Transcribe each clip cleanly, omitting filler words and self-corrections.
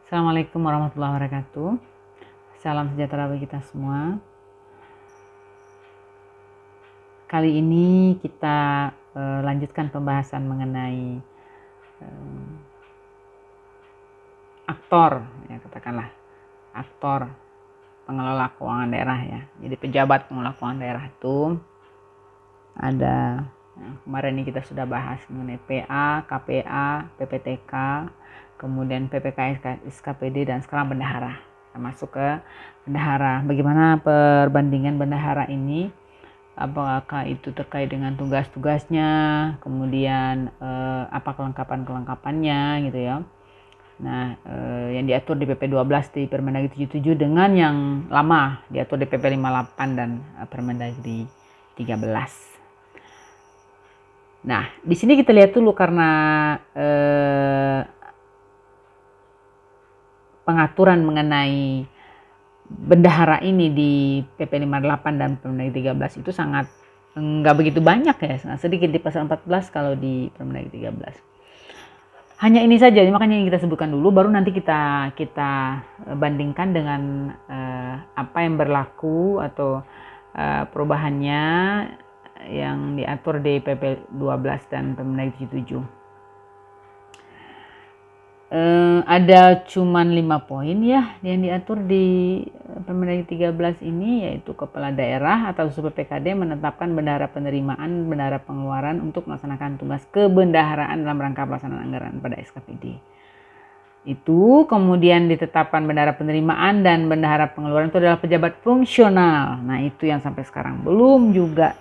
Assalamualaikum warahmatullahi wabarakatuh. Salam sejahtera bagi kita semua. Kali ini kita lanjutkan pembahasan mengenai aktor, ya katakanlah aktor pengelola keuangan daerah ya. Jadi pejabat pengelola keuangan daerah itu ada, kemarin ini kita sudah bahas mengenai PA, KPA, PPTK, kemudian PPK, SKPD, dan sekarang bendahara. Kita masuk ke bendahara. Bagaimana perbandingan bendahara ini? Apakah itu terkait dengan tugas-tugasnya, kemudian apa kelengkapan-kelengkapannya gitu ya. Nah, yang diatur di PP 12 di Permendagri 77 dengan yang lama diatur di PP 58 dan Permendagri 13. Nah, di sini kita lihat dulu karena pengaturan mengenai bendahara ini di PP 58 dan Permendagri 13 itu sangat nggak begitu banyak ya, sangat sedikit di pasal 14 kalau di Permendagri 13. Hanya ini saja, makanya yang kita sebutkan dulu, baru nanti kita bandingkan dengan apa yang berlaku atau perubahannya yang diatur di PP 12 dan Permendagri 7. Ada cuman 5 poin ya yang diatur di Permendagri 13 ini, yaitu kepala daerah atau PPKD menetapkan bendahara penerimaan, bendahara pengeluaran untuk melaksanakan tugas kebendaharaan dalam rangka pelaksanaan anggaran pada SKPD. Itu kemudian ditetapkan bendahara penerimaan dan bendahara pengeluaran itu adalah pejabat fungsional. Nah, itu yang sampai sekarang belum juga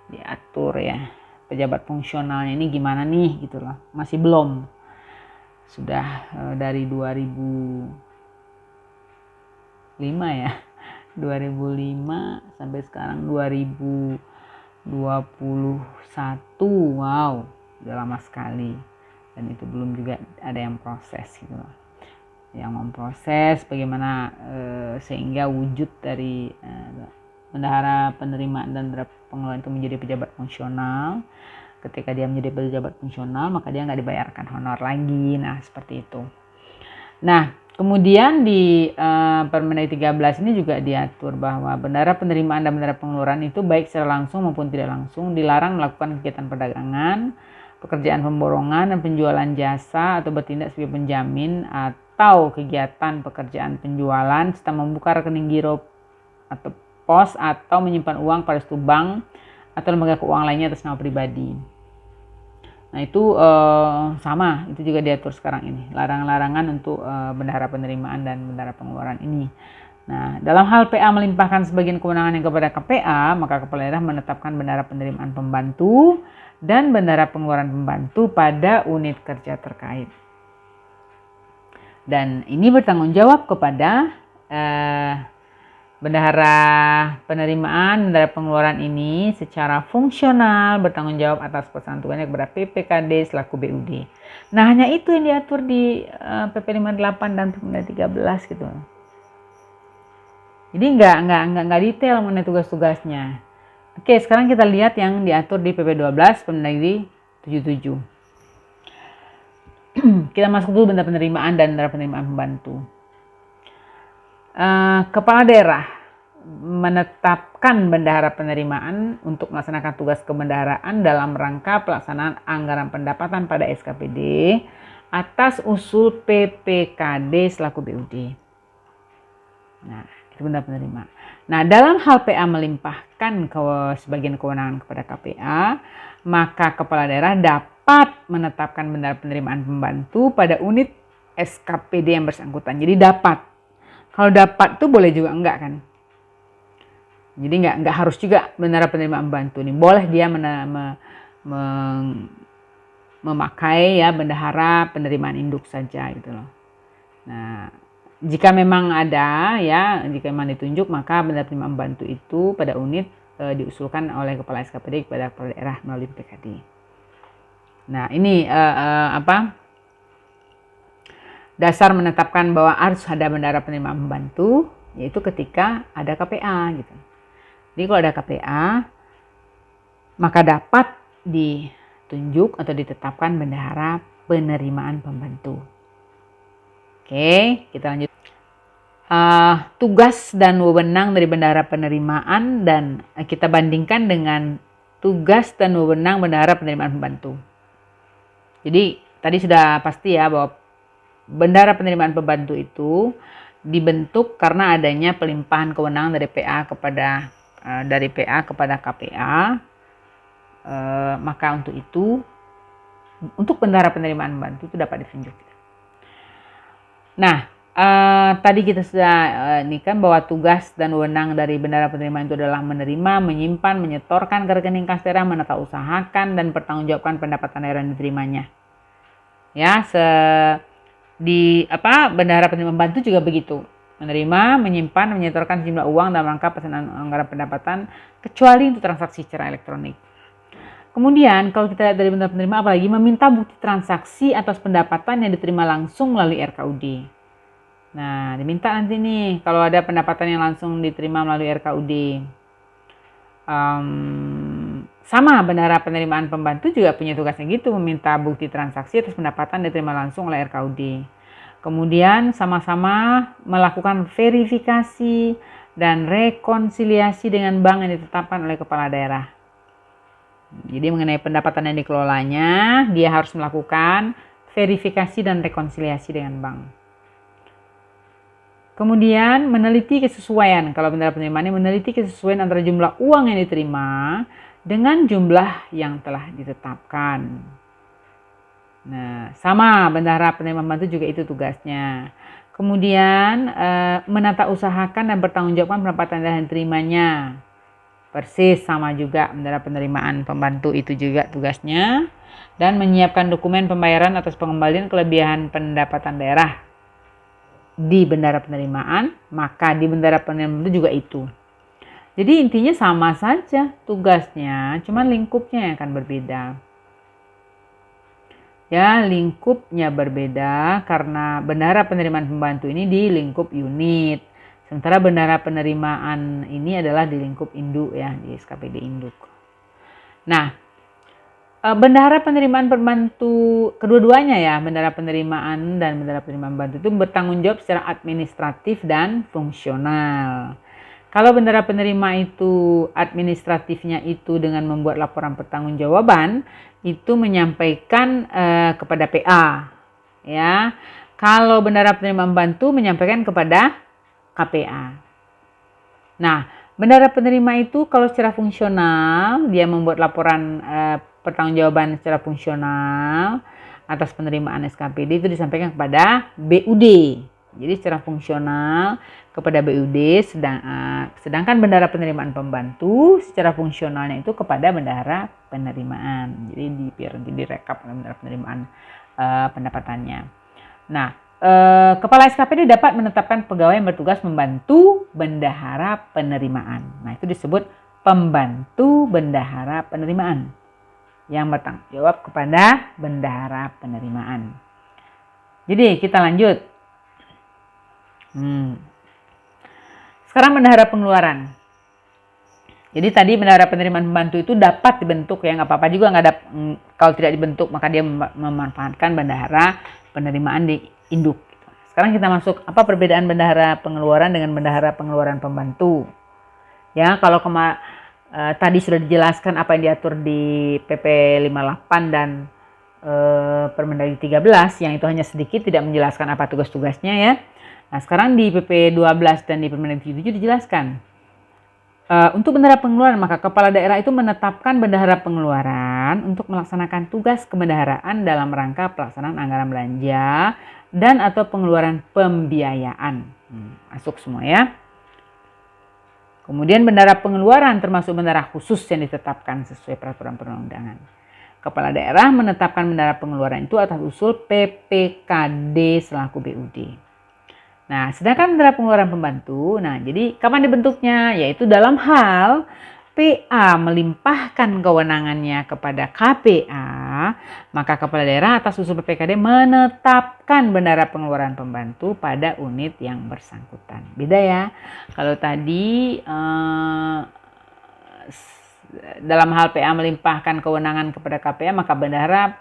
diatur ya. Pejabat fungsionalnya ini gimana nih gitu loh. Masih belum. Sudah dari 2005 ya. 2005 sampai sekarang 2021. Wow, udah lama sekali. Dan itu belum juga ada yang proses gitu loh. Yang memproses bagaimana sehingga wujud dari bendahara penerimaan dan bendahara pengeluaran itu menjadi pejabat fungsional. Ketika dia menjadi pejabat fungsional, maka dia nggak dibayarkan honor lagi. Nah, seperti itu. Nah, kemudian di Permendagri 13 ini juga diatur bahwa bendahara penerimaan dan bendahara pengeluaran itu baik secara langsung maupun tidak langsung dilarang melakukan kegiatan perdagangan, pekerjaan pemborongan dan penjualan jasa atau bertindak sebagai penjamin atau kegiatan pekerjaan penjualan serta membuka rekening giro atau pos atau menyimpan uang pada suatu bank atau lembaga keuangan lainnya atas nama pribadi. Nah, itu sama, itu juga diatur sekarang ini, larangan-larangan untuk bendahara penerimaan dan bendahara pengeluaran ini. Nah, dalam hal PA melimpahkan sebagian kewenangannya kepada KPA, maka kepala daerah menetapkan bendahara penerimaan pembantu dan bendahara pengeluaran pembantu pada unit kerja terkait. Dan ini bertanggung jawab kepada bendahara penerimaan, bendahara pengeluaran ini secara fungsional bertanggung jawab atas pelaksanaan tugasnya kepada PPKD selaku BUD. Nah, hanya itu yang diatur di PP 58 dan Permendagri 13 gitu. Jadi nggak detail mengenai tugas-tugasnya. Oke, sekarang kita lihat yang diatur di PP 12 Permendagri 77. Kita masuk dulu bendahara penerimaan dan bendahara penerimaan pembantu. Kepala daerah menetapkan bendahara penerimaan untuk melaksanakan tugas kebendaharaan dalam rangka pelaksanaan anggaran pendapatan pada SKPD atas usul PPKD selaku BUD. Nah, itu bendahara penerimaan. Nah, dalam hal PA melimpahkan sebagian kewenangan kepada KPA, maka kepala daerah dapat menetapkan bendahara penerimaan pembantu pada unit SKPD yang bersangkutan. Jadi dapat. Kalau dapat tuh boleh juga enggak kan. Jadi enggak harus juga bendahara penerimaan pembantu nih. Boleh dia memakai ya bendahara penerimaan induk saja gitu loh. Nah, jika memang ada ya, jika memang ditunjuk, maka bendahara penerimaan pembantu itu pada unit diusulkan oleh kepala SKPD kepada kepala daerah melalui PPKD. Nah, ini dasar menetapkan bahwa harus ada bendahara penerimaan pembantu, yaitu ketika ada KPA gitu. Jadi kalau ada KPA, maka dapat ditunjuk atau ditetapkan bendahara penerimaan pembantu. Oke, kita lanjut. Tugas dan wewenang dari bendahara penerimaan dan kita bandingkan dengan tugas dan wewenang bendahara penerimaan pembantu. Jadi tadi sudah pasti ya bahwa bendahara penerimaan pembantu itu dibentuk karena adanya pelimpahan kewenangan dari PA kepada KPA. Maka untuk itu, untuk bendahara penerimaan pembantu itu dapat ditunjuk. Nah, tadi kita sudah ini kan bahwa tugas dan wewenang dari bendahara penerimaan itu adalah menerima, menyimpan, menyetorkan ke rekening kas daerah, menata usahakan dan pertanggungjawabkan pendapatan daerah yang diterimanya. Ya, bendahara penerimaan pembantu juga begitu. Menerima, menyimpan, menyetorkan sejumlah uang dalam rangka pesanan anggaran pendapatan kecuali untuk transaksi secara elektronik. Kemudian kalau kita lihat dari bendahara penerima apalagi meminta bukti transaksi atas pendapatan yang diterima langsung melalui RKUD. Nah, diminta nanti nih kalau ada pendapatan yang langsung diterima melalui RKUD. Sama bendahara penerimaan pembantu juga punya tugasnya gitu, meminta bukti transaksi atas pendapatan yang diterima langsung oleh RKUD. Kemudian sama-sama melakukan verifikasi dan rekonsiliasi dengan bank yang ditetapkan oleh kepala daerah. Jadi mengenai pendapatan yang dikelolanya, dia harus melakukan verifikasi dan rekonsiliasi dengan bank. Kemudian meneliti kesesuaian, kalau bendahara penerimaan meneliti kesesuaian antara jumlah uang yang diterima dengan jumlah yang telah ditetapkan. Nah, sama bendahara penerimaan pembantu juga itu tugasnya. Kemudian menata usahakan dan bertanggungjawabkan pendapatan yang diterimanya. Persis sama juga bendahara penerimaan pembantu itu juga tugasnya. Dan menyiapkan dokumen pembayaran atas pengembalian kelebihan pendapatan daerah di bendahara penerimaan, maka di bendahara penerimaan itu juga itu. Jadi intinya sama saja tugasnya, cuman lingkupnya yang akan berbeda. Ya, lingkupnya berbeda karena bendahara penerimaan pembantu ini di lingkup unit. Sementara bendahara penerimaan ini adalah di lingkup induk ya, di SKPD induk. Nah, bendahara penerimaan pembantu kedua-duanya ya, bendahara penerimaan dan bendahara penerimaan pembantu itu bertanggung jawab secara administratif dan fungsional. Kalau bendahara penerima itu administratifnya itu dengan membuat laporan pertanggungjawaban, itu menyampaikan kepada PA ya. Kalau bendahara penerimaan pembantu menyampaikan kepada KPA. Nah, bendahara penerima itu kalau secara fungsional dia membuat laporan pertanggungjawaban secara fungsional atas penerimaan SKPD itu disampaikan kepada BUD. Jadi secara fungsional kepada BUD, sedangkan bendahara penerimaan pembantu secara fungsionalnya itu kepada bendahara penerimaan. Jadi biar direkap bendahara penerimaan pendapatannya. Nah, Kepala SKPD dapat menetapkan pegawai yang bertugas membantu bendahara penerimaan. Nah, itu disebut pembantu bendahara penerimaan yang bertanggung jawab kepada bendahara penerimaan. Jadi kita lanjut. Sekarang bendahara pengeluaran. Jadi tadi bendahara penerimaan pembantu itu dapat dibentuk ya, nggak apa-apa juga nggak ada. Kalau tidak dibentuk maka dia memanfaatkan bendahara penerimaan di induk. Sekarang kita masuk apa perbedaan bendahara pengeluaran dengan bendahara pengeluaran pembantu. Ya, kalau tadi sudah dijelaskan apa yang diatur di PP 58 dan Permendagri 13 yang itu hanya sedikit tidak menjelaskan apa tugas-tugasnya ya. Nah, sekarang di PP 12 dan di Permendagri 7 dijelaskan. Untuk bendahara pengeluaran, maka kepala daerah itu menetapkan bendahara pengeluaran untuk melaksanakan tugas kebendaharaan dalam rangka pelaksanaan anggaran belanja dan atau pengeluaran pembiayaan. Masuk semua ya. Kemudian bendahara pengeluaran termasuk bendahara khusus yang ditetapkan sesuai peraturan perundang-undangan. Kepala daerah menetapkan bendahara pengeluaran itu atas usul PPKD selaku BUD. Nah, sedangkan bendahara pengeluaran pembantu, nah jadi kapan dibentuknya? Yaitu dalam hal PA melimpahkan kewenangannya kepada KPA, maka kepala daerah atas usul PPKD menetapkan bendahara pengeluaran pembantu pada unit yang bersangkutan. Beda ya. Kalau tadi dalam hal PA melimpahkan kewenangan kepada KPA, maka bendahara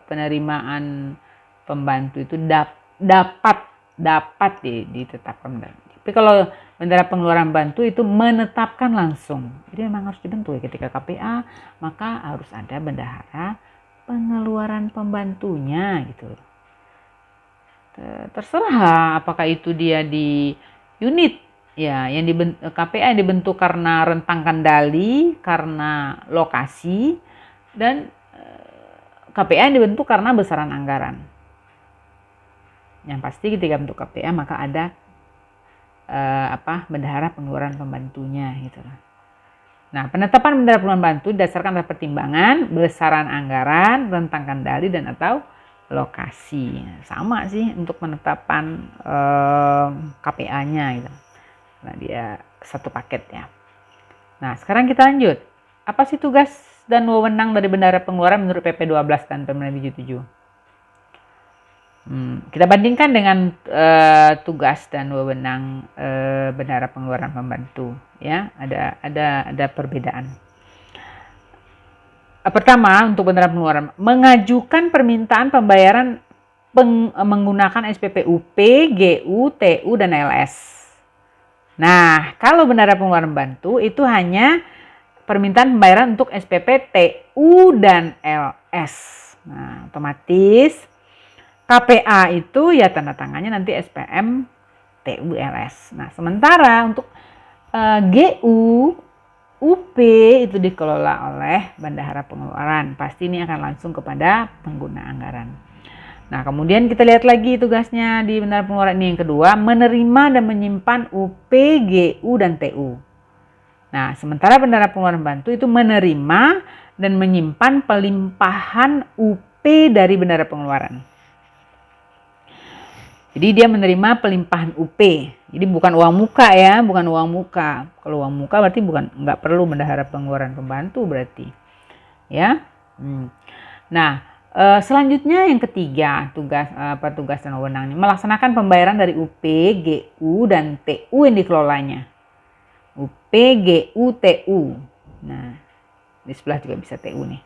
penerimaan pembantu itu dapat dapat ditetapkan. Tapi kalau bendahara pengeluaran bantu itu menetapkan langsung. Jadi memang harus dibentuk ya. Ketika KPA maka harus ada bendahara pengeluaran pembantunya gitu. Terserah apakah itu dia di unit ya, yang KPA yang dibentuk karena rentang kendali, karena lokasi, dan KPA yang dibentuk karena besaran anggaran. Yang pasti ketika bentuk KPA maka ada bendahara pengeluaran pembantunya gitu. Nah, penetapan bendahara pengeluaran bantu didasarkan pada pertimbangan besaran anggaran, rentang kendali, dan atau lokasi. Sama sih untuk penetapan KPA-nya gitu. Nah, dia satu paket ya. Nah, sekarang kita lanjut. Apa sih tugas dan wewenang dari bendahara pengeluaran menurut PP 12 dan Permendagri 77? Kita bandingkan dengan tugas dan wewenang bendahara pengeluaran pembantu ya, ada perbedaan. Pertama, untuk bendahara pengeluaran mengajukan permintaan pembayaran menggunakan SPPUP, GU, TU, dan LS. Nah, kalau bendahara pengeluaran bantu itu hanya permintaan pembayaran untuk SPP, TU, dan LS. Nah, otomatis KPA itu ya tanda tangannya nanti SPM, TU, LS. Nah, sementara untuk GU, UP itu dikelola oleh bendahara pengeluaran. Pasti ini akan langsung kepada pengguna anggaran. Nah, kemudian kita lihat lagi tugasnya di bendahara pengeluaran ini yang kedua, menerima dan menyimpan UP, GU, dan TU. Nah, sementara bendahara pengeluaran bantu itu menerima dan menyimpan pelimpahan UP dari bendahara pengeluaran. Jadi dia menerima pelimpahan UP. Jadi bukan uang muka ya, bukan uang muka. Kalau uang muka berarti nggak perlu bendahara pengeluaran pembantu berarti. Ya. Nah, selanjutnya yang ketiga, tugas dan wewenangnya melaksanakan pembayaran dari UP, GU, dan TU yang dikelolanya. UP, GU, TU. Nah, di sebelah juga bisa TU nih.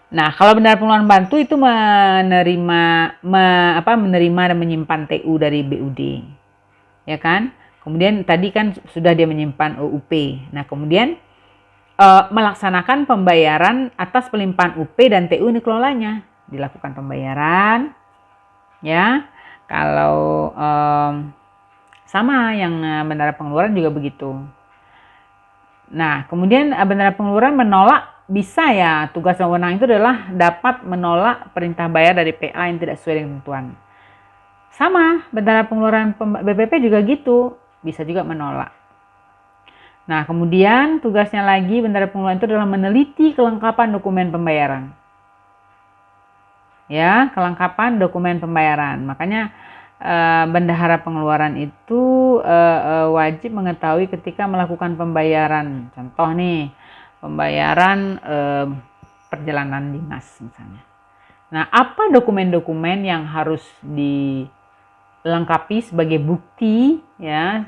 Nah, kalau bendahara pengeluaran bantu itu menerima dan menyimpan TU dari BUD. Ya kan? Kemudian tadi kan sudah dia menyimpan UP. Nah, kemudian melaksanakan pembayaran atas pelimpahan UP dan TU yang dikelolanya. Dilakukan pembayaran. Ya. Kalau sama yang bendahara pengeluaran juga begitu. Nah, kemudian bendahara pengeluaran menolak, bisa ya, tugas dan wewenang itu adalah dapat menolak perintah bayar dari PA yang tidak sesuai dengan ketentuan. Sama, bendahara pengeluaran BPP juga gitu, bisa juga menolak. Nah, kemudian tugasnya lagi bendahara pengeluaran itu adalah meneliti kelengkapan dokumen pembayaran. Ya, kelengkapan dokumen pembayaran. Makanya bendahara pengeluaran itu wajib mengetahui ketika melakukan pembayaran. Contoh nih, pembayaran perjalanan dinas misalnya. Nah, apa dokumen-dokumen yang harus dilengkapi sebagai bukti ya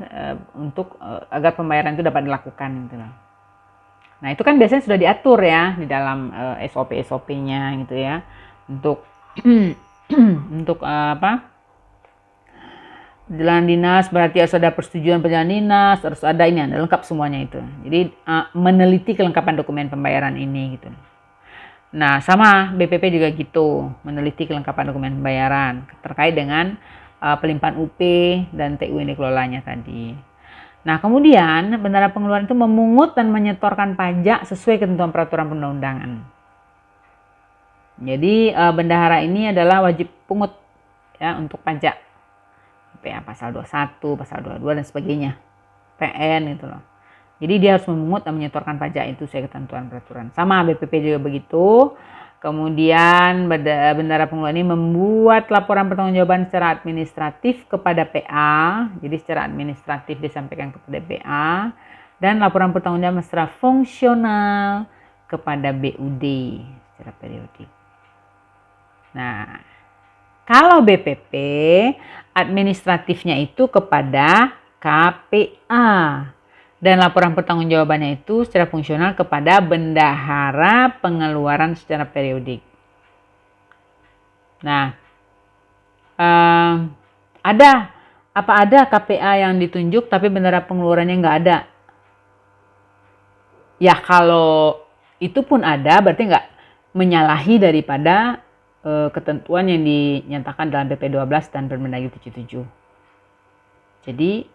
untuk agar pembayaran itu dapat dilakukan gitu. Nah, itu kan biasanya sudah diatur ya di dalam SOP-nya gitu ya. Untuk perjalanan dinas berarti harus ada persetujuan perjalanan dinas, harus ada ini, ada lengkap semuanya itu. Jadi meneliti kelengkapan dokumen pembayaran ini gitu. Nah, sama BPP juga gitu, meneliti kelengkapan dokumen pembayaran terkait dengan pelimpahan UP dan TU yang dikelolanya tadi. Nah, kemudian bendahara pengeluaran itu memungut dan menyetorkan pajak sesuai ketentuan peraturan perundang-undangan. Jadi bendahara ini adalah wajib pungut ya untuk pajak. PA pasal 21, pasal 22 dan sebagainya. PN gitu loh. Jadi dia harus memungut dan menyetorkan pajak itu sesuai ketentuan peraturan. Sama BPP juga begitu. Kemudian bendahara pengeluaran ini membuat laporan pertanggungjawaban secara administratif kepada PA. Jadi secara administratif disampaikan kepada PA dan laporan pertanggungjawaban secara fungsional kepada BUD secara periodik. Nah, kalau BPP administratifnya itu kepada KPA dan laporan pertanggungjawabannya itu secara fungsional kepada bendahara pengeluaran secara periodik. Nah, Ada, apa ada KPA yang ditunjuk tapi bendahara pengeluarannya nggak ada? Ya kalau itu pun ada, berarti nggak menyalahi daripada ketentuan yang dinyatakan dalam PP 12 dan Permendagri 77. Jadi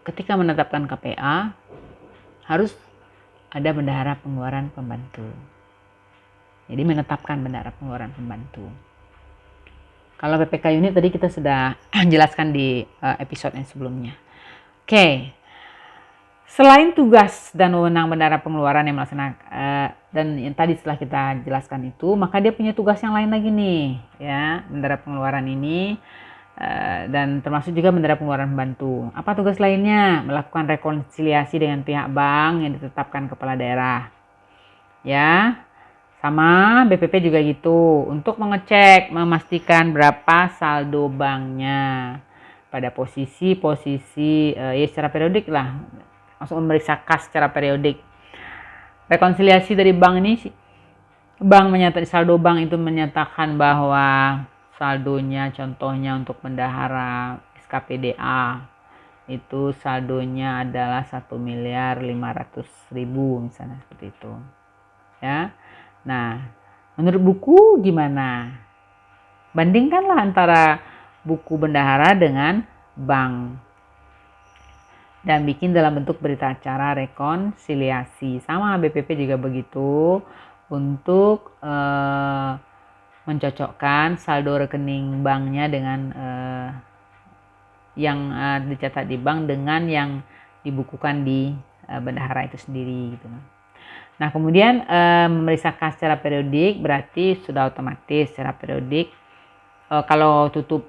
ketika menetapkan KPA harus ada bendahara pengeluaran pembantu. Jadi menetapkan bendahara pengeluaran pembantu. Kalau PPK unit tadi kita sudah jelaskan di episode yang sebelumnya. Oke. Selain tugas dan wewenang bendahara pengeluaran yang melaksanakan dan yang tadi setelah kita jelaskan itu, maka dia punya tugas yang lain lagi nih, ya, bendahara pengeluaran ini dan termasuk juga bendahara pengeluaran pembantu. Apa tugas lainnya? Melakukan rekonsiliasi dengan pihak bank yang ditetapkan kepala daerah. Ya, sama BPP juga gitu, untuk mengecek, memastikan berapa saldo banknya pada posisi ya secara periodik lah. Langsung memeriksa kas secara periodik. Rekonsiliasi dari bank ini, bank menyatakan saldo bank itu menyatakan bahwa saldonya contohnya untuk bendahara SKPDA itu saldonya adalah 1.500.000 misalnya seperti itu. Ya. Nah, menurut buku gimana? Bandingkanlah antara buku bendahara dengan bank. Dan bikin dalam bentuk berita acara rekonsiliasi. Sama BPP juga begitu untuk mencocokkan saldo rekening banknya dengan yang dicatat di bank dengan yang dibukukan di bendahara itu sendiri gitu. Nah kemudian memeriksa kas secara periodik berarti sudah otomatis secara periodik. Kalau tutup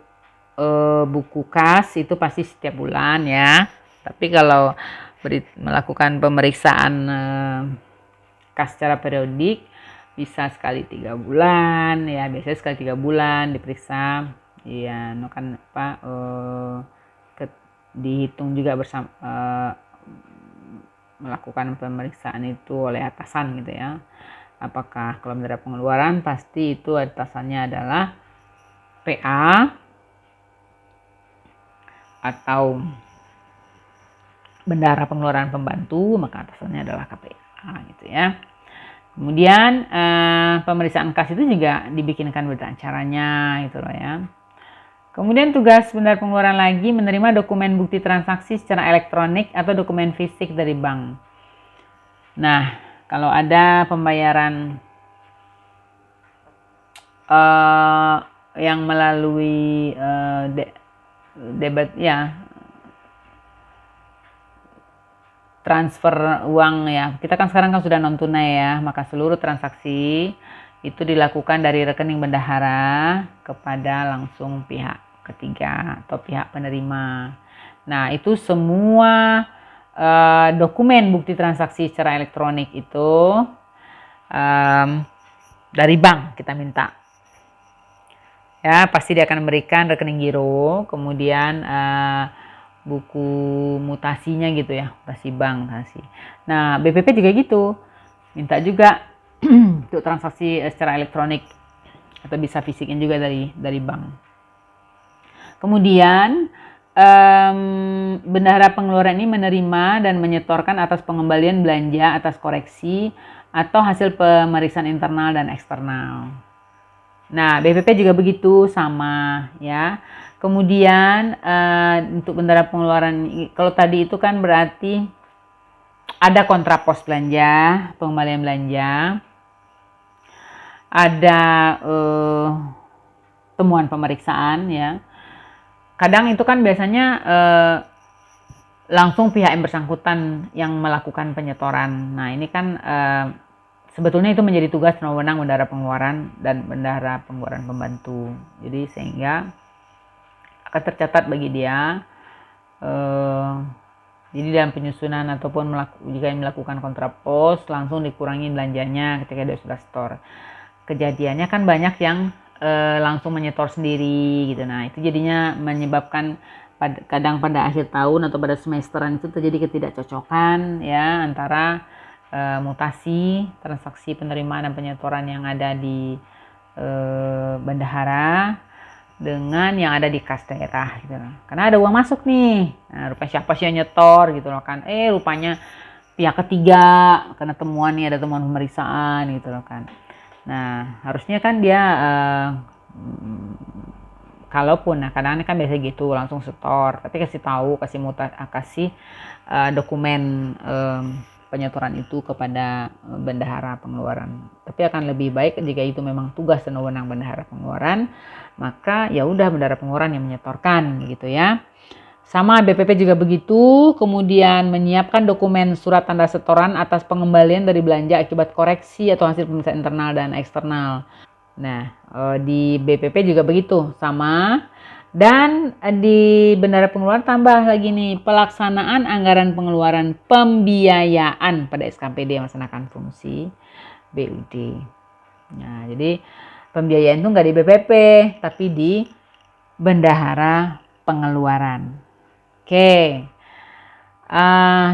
buku kas itu pasti setiap bulan ya. Tapi kalau melakukan pemeriksaan kas secara periodik bisa sekali 3 bulan ya, biasanya sekali 3 bulan diperiksa ya, kan apa dihitung juga bersama melakukan pemeriksaan itu oleh atasan gitu ya. Apakah kalau bendahara pengeluaran pasti itu atasannya adalah PA atau bendahara pengeluaran pembantu, maka atasannya adalah KPA gitu ya. Kemudian pemeriksaan kas itu juga dibikinkan berita acaranya gitu loh ya. Kemudian tugas bendahara pengeluaran lagi menerima dokumen bukti transaksi secara elektronik atau dokumen fisik dari bank. Nah, kalau ada pembayaran yang melalui debit ya, transfer uang ya, kita kan sekarang kan sudah non tunai ya, maka seluruh transaksi itu dilakukan dari rekening bendahara kepada langsung pihak ketiga atau pihak penerima. Nah itu semua dokumen bukti transaksi secara elektronik itu dari bank kita minta. Ya pasti dia akan memberikan rekening giro, kemudian buku mutasinya gitu ya, mutasi bank mutasi. Nah BPP juga gitu, minta juga untuk transaksi secara elektronik atau bisa fisiknya juga dari bank. Kemudian bendahara pengeluaran ini menerima dan menyetorkan atas pengembalian belanja atas koreksi atau hasil pemeriksaan internal dan eksternal. Nah BPP juga begitu sama ya. Kemudian untuk bendahara pengeluaran, kalau tadi itu kan berarti ada kontra pos belanja, pengembalian belanja, ada temuan pemeriksaan ya. Kadang itu kan biasanya langsung pihak yang bersangkutan yang melakukan penyetoran. Nah ini kan sebetulnya itu menjadi tugas dan wewenang bendahara pengeluaran dan bendahara pengeluaran pembantu. Jadi sehingga akan tercatat bagi dia. Jadi dalam penyusunan ataupun jika melakukan kontrapos langsung dikurangi belanjanya ketika dia sudah store. Kejadiannya kan banyak yang langsung menyetor sendiri gitu. Nah itu jadinya menyebabkan kadang pada akhir tahun atau pada semesteran itu terjadi ketidakcocokan ya antara mutasi transaksi penerimaan dan penyetoran yang ada di bendahara dengan yang ada di kas daerah gitu loh. Karena ada uang masuk nih. Nah, rupanya siapa sih yang nyetor gitu loh kan. Rupanya pihak ketiga karena temuan nih, ada temuan pemeriksaan gitu loh kan. Nah, harusnya kan dia kalaupun kadang-kadang kan biasa gitu langsung setor, tapi kasih tahu, kasih dokumen penyetoran itu kepada bendahara pengeluaran. Tapi akan lebih baik jika itu memang tugas dan wewenang bendahara pengeluaran, maka ya udah bendahara pengeluaran yang menyetorkan gitu ya. Sama BPP juga begitu, kemudian menyiapkan dokumen surat tanda setoran atas pengembalian dari belanja akibat koreksi atau hasil pemeriksaan internal dan eksternal. Nah, di BPP juga begitu, sama. Dan di bendahara pengeluaran tambah lagi nih, pelaksanaan anggaran pengeluaran pembiayaan pada SKPD yang melaksanakan fungsi BUD. Nah, jadi pembiayaan itu nggak di BPP, tapi di bendahara pengeluaran. Oke,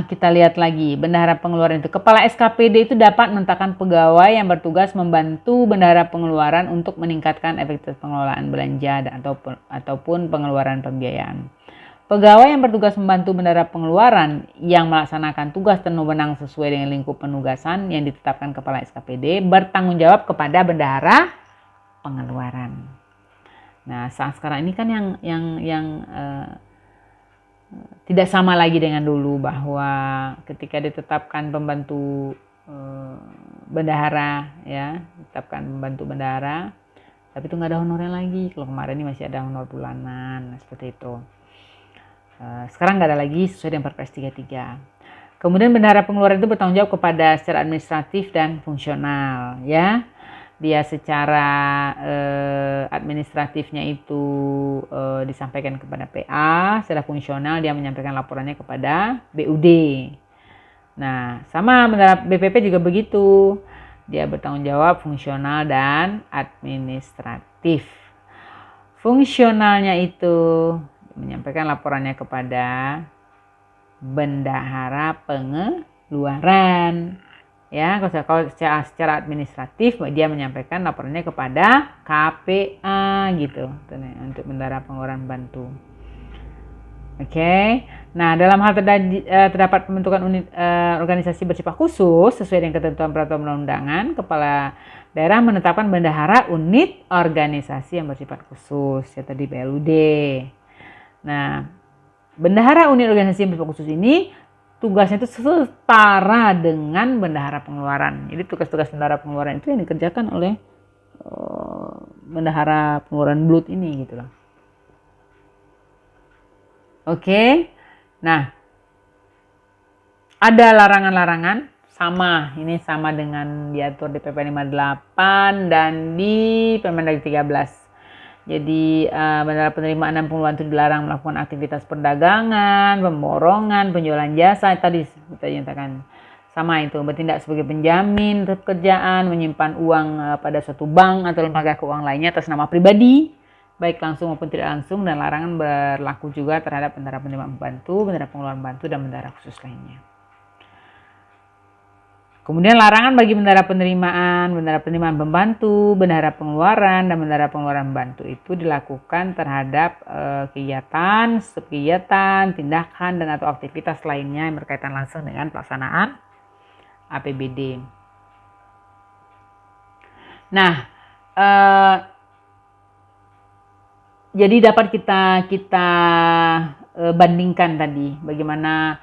kita lihat lagi bendahara pengeluaran itu. Kepala SKPD itu dapat menetapkan pegawai yang bertugas membantu bendahara pengeluaran untuk meningkatkan efektivitas pengelolaan belanja ataupun pengeluaran pembiayaan. Pegawai yang bertugas membantu bendahara pengeluaran yang melaksanakan tugas dan wewenang sesuai dengan lingkup penugasan yang ditetapkan kepala SKPD bertanggung jawab kepada bendahara pengeluaran. Nah, saat sekarang ini kan yang tidak sama lagi dengan dulu, bahwa ketika ditetapkan pembantu bendahara ya, ditetapkan pembantu bendahara, tapi itu nggak ada honornya lagi. Kalau kemarin ini masih ada honor bulanan, seperti itu. Sekarang nggak ada lagi sesuai dengan Perpres 33. Kemudian bendahara pengeluaran itu bertanggung jawab kepada secara administratif dan fungsional ya. Dia secara administratifnya itu disampaikan kepada PA, secara fungsional dia menyampaikan laporannya kepada BUD. Nah, sama bendahara BPP juga begitu. Dia bertanggung jawab fungsional dan administratif. Fungsionalnya itu menyampaikan laporannya kepada bendahara pengeluaran. Ya, kalau secara administratif dia menyampaikan laporannya kepada KPA gitu, untuk bendahara pengeluaran bantu. Oke. Nah, dalam hal terdapat pembentukan unit organisasi bersifat khusus sesuai dengan ketentuan peraturan perundang-undangan, kepala daerah menetapkan bendahara unit organisasi yang bersifat khusus, ya tadi BLUD. Nah, bendahara unit organisasi yang bersifat khusus ini tugasnya itu setara dengan bendahara pengeluaran. Jadi tugas-tugas bendahara pengeluaran itu yang dikerjakan oleh bendahara pengeluaran BLUD ini gitu loh. Oke. Nah, ada larangan-larangan ini sama dengan diatur di PP 58 dan di Permendagri 13. Jadi bendahara penerimaan dan pengeluaran itu dilarang melakukan aktivitas perdagangan, pemborongan, penjualan jasa, tadi kita nyatakan sama itu, bertindak sebagai penjamin terhadap pekerjaan, menyimpan uang pada suatu bank atau lembaga keuangan lainnya atas nama pribadi, baik langsung maupun tidak langsung, dan larangan berlaku juga terhadap bendahara penerimaan bantu, bendahara pengeluaran bantu, dan bendahara khusus lainnya. Kemudian larangan bagi bendahara penerimaan pembantu, bendahara pengeluaran, dan bendahara pengeluaran bantu itu dilakukan terhadap kegiatan, tindakan, dan atau aktivitas lainnya yang berkaitan langsung dengan pelaksanaan APBD. Nah, jadi dapat kita bandingkan tadi bagaimana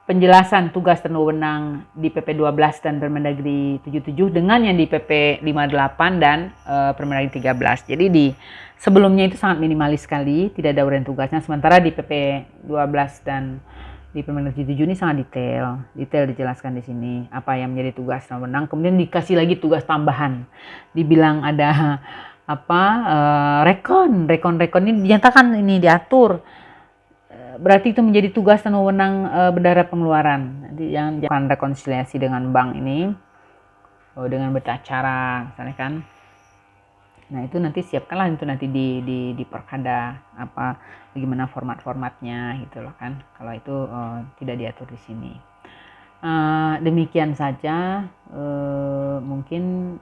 penjelasan tugas dan wewenang di PP 12 dan Permendagri 77 dengan yang di PP 58 dan Permendagri 13. Jadi sebelumnya itu sangat minimalis sekali, tidak ada uraian tugasnya, sementara di PP 12 dan di Permendagri 77 ini sangat detail dijelaskan di sini apa yang menjadi tugas dan wewenang. Kemudian dikasih lagi tugas tambahan, dibilang ada rekon ini dinyatakan, ini diatur, berarti itu menjadi tugas dan wewenang bendahara pengeluaran. Nanti jangan rekonsiliasi dengan bank ini dengan bercara misalnya kan. Nah, itu nanti siapkanlah itu nanti di Perkada bagaimana formatnya gitu loh kan. Kalau itu tidak diatur di sini. Demikian saja mungkin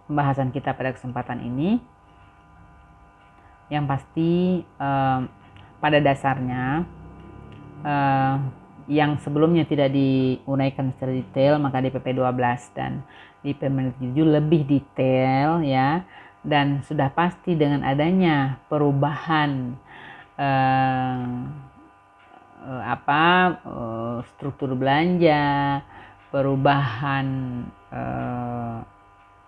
pembahasan kita pada kesempatan ini. Yang pasti pada dasarnya yang sebelumnya tidak diuraikan secara detail, maka di PP 12 dan di Permen 7 lebih detail ya, dan sudah pasti dengan adanya perubahan struktur belanja, perubahan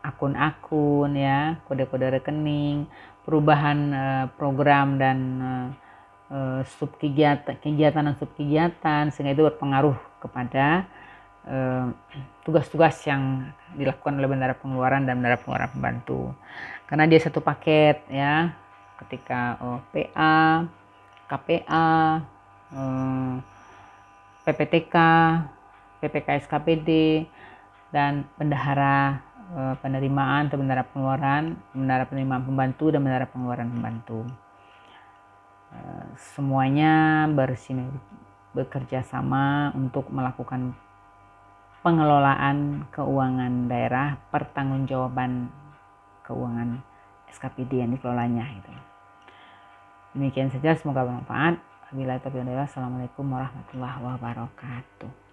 akun-akun ya, kode-kode rekening, perubahan program dan kegiatan dan subkegiatan, sehingga itu berpengaruh kepada tugas-tugas yang dilakukan oleh bendahara pengeluaran dan bendahara pengeluaran pembantu, karena dia satu paket ya. Ketika PA, KPA, PPTK, PPK-SKPD, dan bendahara penerimaan atau bendahara pengeluaran, bendahara penerimaan pembantu, dan bendahara pengeluaran pembantu. Semuanya bekerja sama untuk melakukan pengelolaan keuangan daerah, pertanggungjawaban keuangan SKPD yang dikelolanya itu. Demikian saja, semoga bermanfaat. Wabillahi taufiq wal hidayah. Assalamualaikum warahmatullahi wabarakatuh.